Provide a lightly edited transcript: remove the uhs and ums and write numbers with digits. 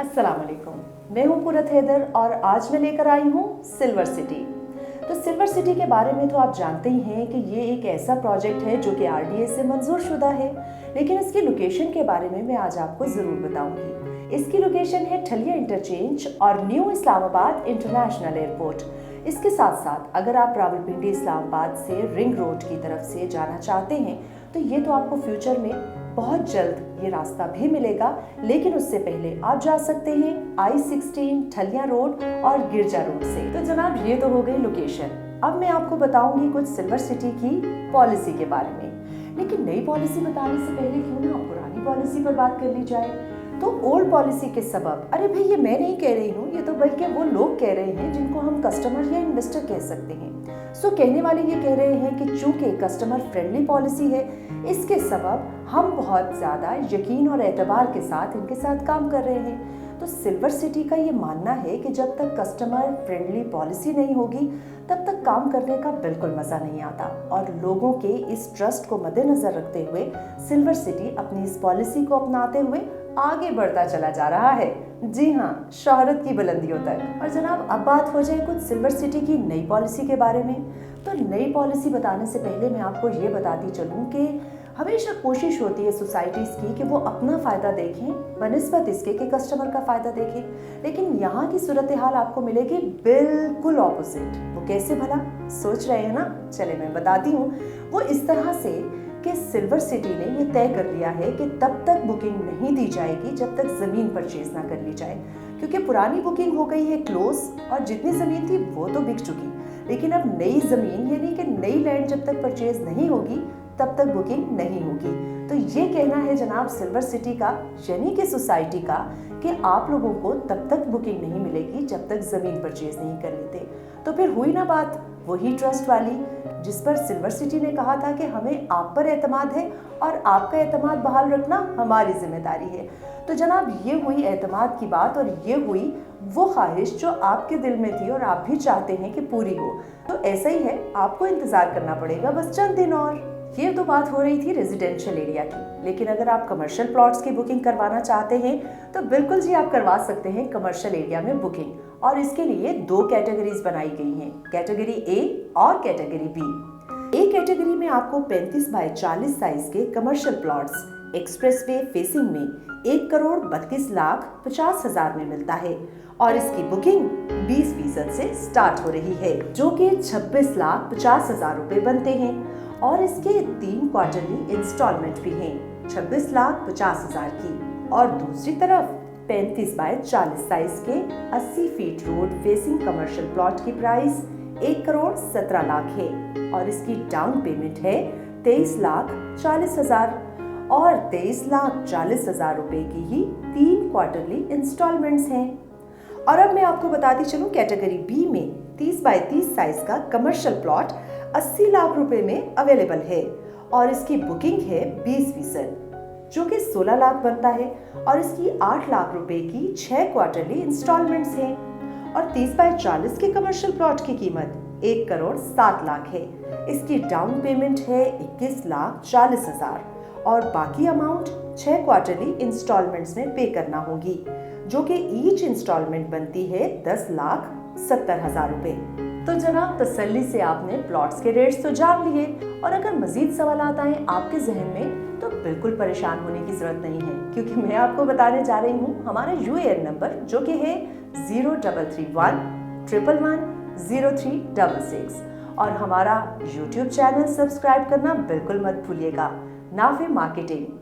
अस्सलाम वालेकुम। मैं हूँ पुरत हैदर और आज मैं लेकर आई हूँ सिल्वर सिटी। तो सिल्वर सिटी के बारे में तो आप जानते ही हैं कि ये एक ऐसा प्रोजेक्ट है जो कि आरडीए से मंजूर शुदा है, लेकिन इसकी लोकेशन के बारे में मैं आज आपको ज़रूर बताऊंगी। इसकी लोकेशन है ठलिया इंटरचेंज और न्यू इस्लामाबाद इंटरनेशनल एयरपोर्ट। इसके साथ साथ अगर आप रावलपिंडी इस्लामाबाद से रिंग रोड की तरफ से जाना चाहते हैं तो ये तो आपको फ्यूचर में बहुत जल्द ये रास्ता भी मिलेगा, लेकिन उससे पहले आप जा सकते हैं I-16 ठलिया रोड और गिरजा रोड से। तो जनाब ये तो हो गई लोकेशन। अब मैं आपको बताऊंगी कुछ सिल्वर सिटी की पॉलिसी के बारे में, लेकिन नई पॉलिसी बताने से पहले क्यों ना पुरानी पॉलिसी पर बात कर ली जाए। तो ओल्ड पॉलिसी के सबब, अरे भाई ये मैं नहीं कह रही हूँ, ये तो बल्कि वो लोग कह रहे हैं जिनको हम कस्टमर या इन्वेस्टर कह सकते हैं। सो कहने वाले ये कह रहे हैं कि चूंकि कस्टमर फ्रेंडली पॉलिसी है, इसके सबब हम बहुत ज़्यादा यकीन और एतबार के साथ इनके साथ काम कर रहे हैं। तो सिल्वर सिटी का ये मानना है कि जब तक कस्टमर फ्रेंडली पॉलिसी नहीं होगी तब तक काम करने का बिल्कुल मज़ा नहीं आता, और लोगों के इस ट्रस्ट को मद्देनज़र रखते हुए सिल्वर सिटी अपनी इस पॉलिसी को अपनाते हुए आगे बढ़ता चला जा रहा है। जी हाँ, शोहरत की बुलंदियों तक। और जनाब अब बात हो जाए कुछ सिल्वर सिटी की नई पॉलिसी के बारे में। तो नई पॉलिसी बताने से पहले मैं आपको ये बताती चलूँ कि हमेशा कोशिश होती है सोसाइटीज़ की कि वो अपना फ़ायदा देखें बनिस्बत इसके कि कस्टमर का फ़ायदा देखें, लेकिन यहाँ की सूरत हाल आपको मिलेगी बिल्कुल ऑपोजिट। वो कैसे भला सोच रहे हैं ना? चले मैं बताती हूँ। वो इस तरह से कि सिल्वर सिटी ने ये तय कर लिया है कि तब तक बुकिंग नहीं दी जाएगी जब तक ज़मीन परचेज ना कर ली जाए, क्योंकि पुरानी बुकिंग हो गई है क्लोज और जितनी ज़मीन थी वो तो बिक चुकी। लेकिन अब नई ज़मीन यानी कि नई लैंड जब तक परचेज नहीं होगी तब तक बुकिंग नहीं होगी। तो ये कहना है जनाब सिल्वर सिटी का यानी कि सोसाइटी का कि आप लोगों को तब तक बुकिंग नहीं मिलेगी जब तक ज़मीन परचेज नहीं कर लेते। तो फिर हुई ना बात वही ट्रस्ट वाली, जिस पर सिल्वर सिटी ने कहा था कि हमें आप पर एतमाद है और आपका एतमाद बहाल रखना हमारी जिम्मेदारी है। तो जनाब ये हुई एतमाद की बात, और ये हुई वो ख्वाहिश जो आपके दिल में थी और आप भी चाहते हैं कि पूरी हो। तो ऐसा ही है, आपको इंतज़ार करना पड़ेगा बस चंद दिन और। ये तो बात हो रही थी रेजिडेंशियल एरिया की, लेकिन अगर आप कमर्शियल प्लॉट्स की बुकिंग करवाना चाहते हैं तो बिल्कुल जी आप करवा सकते हैं कमर्शियल एरिया में बुकिंग। और इसके लिए दो कैटेगरीज बनाई गई हैं, कैटेगरी ए और कैटेगरी बी। ए कैटेगरी में आपको 35 बाय 40 साइज के कमर्शियल प्लॉट्स एक्सप्रेसवे फेसिंग में 1,32,50,000 में मिलता है, और इसकी बुकिंग 20% से स्टार्ट हो रही है, जो कि 26,50,000 रुपए बनते हैं। और इसके 3 क्वार्टरली इंस्टॉलमेंट भी हैं 26,50,000 की। और दूसरी तरफ 35 बाय 40 साइज के 80 feet road facing commercial plot की प्राइस 1,17,00,000 है, और इसकी डाउन पेमेंट है 23,40,000 और 23,40,000 रुपए की ही 3 क्वार्टरली इंस्टॉलमेंट्स हैं। और अब मैं आपको बताती चलूं कैटेगरी बी में 30 बाय 30 साइज का कमर्शियल प्लॉट 80 लाख रुपए में अवेलेबल है, और इसकी बुकिंग है 20%, जो कि 16 लाख बनता है, और इसकी 8 लाख रुपए की 6 क्वार्टरली इंस्टॉलमेंट्स हैं। और 30 बाय 40 के कमर्शियल प्लॉट की कीमत 1,07,00,000 है। इसकी डाउन पेमेंट है 21,40,000 और बाकी अमाउंट 6 क्वार्टरली इंस्टॉलमेंट्स में पे करना होगी, जो कि ईच इंस्टॉलमेंट बनती है 10,70,000 रुपए। तो जनाब तसल्ली से आपने प्लॉट्स के रेट्स तो जान लिए, और अगर मजीद सवाल आए आपके जहन में तो बिल्कुल परेशान होने की जरूरत नहीं है, क्योंकि मैं आपको बताने जा रही हूँ हमारा UAN नंबर, जो कि है 0331110366, और हमारा YouTube चैनल सब्सक्राइब करना बिल्कुल मत भूलिएगा। नाफे मार्केटिंग।